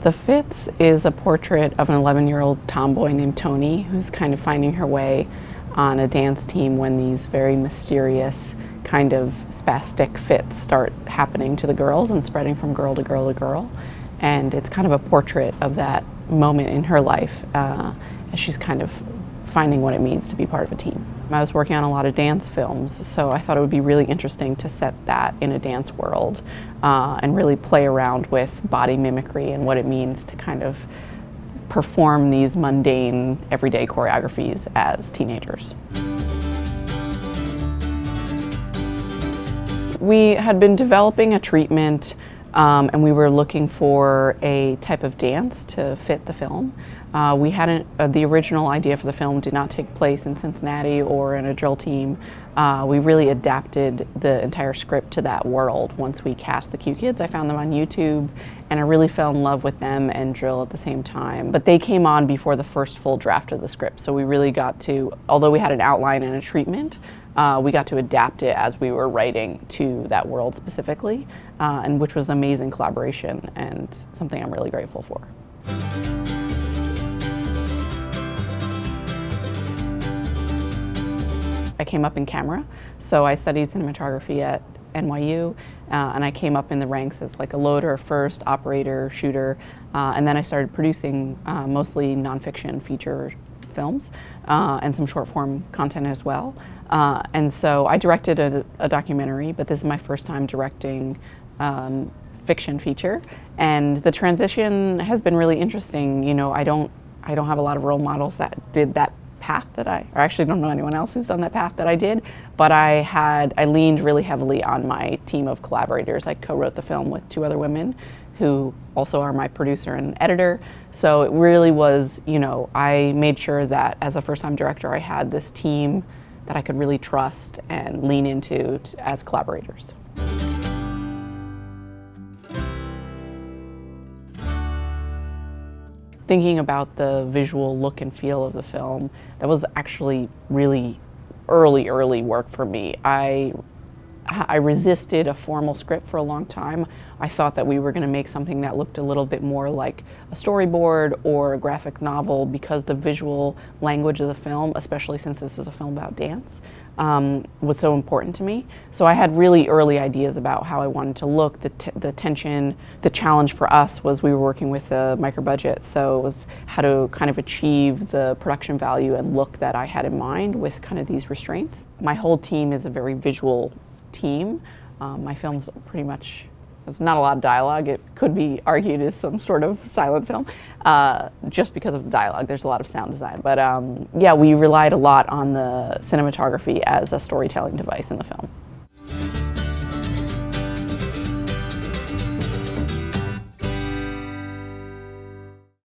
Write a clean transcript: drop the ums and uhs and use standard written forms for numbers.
The Fits is a portrait of an 11-year-old tomboy named Tony who's kind of finding her way on a dance team when these very mysterious kind of spastic fits start happening to the girls and spreading from girl to girl to girl. And it's kind of a portrait of that moment in her life as she's kind of finding what it means to be part of a team. I was working on a lot of dance films, so I thought it would be really interesting to set that in a dance world and really play around with body mimicry and what it means to kind of perform these mundane, everyday choreographies as teenagers. We had been developing a treatment and we were looking for a type of dance to fit the film. We hadn't, the original idea for the film did not take place in Cincinnati or in a drill team. We really adapted the entire script to that world. Once we cast the Q Kidz, I found them on YouTube and I really fell in love with them and drill at the same time. But they came on before the first full draft of the script, so we really got to, although we had an outline and a treatment, we got to adapt it as we were writing to that world specifically, and which was an amazing collaboration and something I'm really grateful for. I came up in camera, so I studied cinematography at NYU, and I came up in the ranks as like a loader first, operator, shooter, and then I started producing mostly nonfiction feature films and some short form content as well. And so I directed a documentary, but this is my first time directing fiction feature, and the transition has been really interesting. You know, I don't have a lot of role models that did that path that I actually don't know anyone else who's done that path that I did, but I leaned really heavily on my team of collaborators. I co-wrote the film with 2 other women who also are my producer and editor. So it really was, you know, I made sure that as a first-time director I had this team that I could really trust and lean into as collaborators. Thinking about the visual look and feel of the film, that was actually really early work for me. I resisted a formal script for a long time. I thought that we were going to make something that looked a little bit more like a storyboard or a graphic novel because the visual language of the film, especially since this is a film about dance, was so important to me. So I had really early ideas about how I wanted to look, the tension. The challenge for us was we were working with a micro budget, so it was how to kind of achieve the production value and look that I had in mind with kind of these restraints. My whole team is a very visual team. My film's pretty much, there's not a lot of dialogue. It could be argued as some sort of silent film just because of the dialogue. There's a lot of sound design. But yeah, we relied a lot on the cinematography as a storytelling device in the film.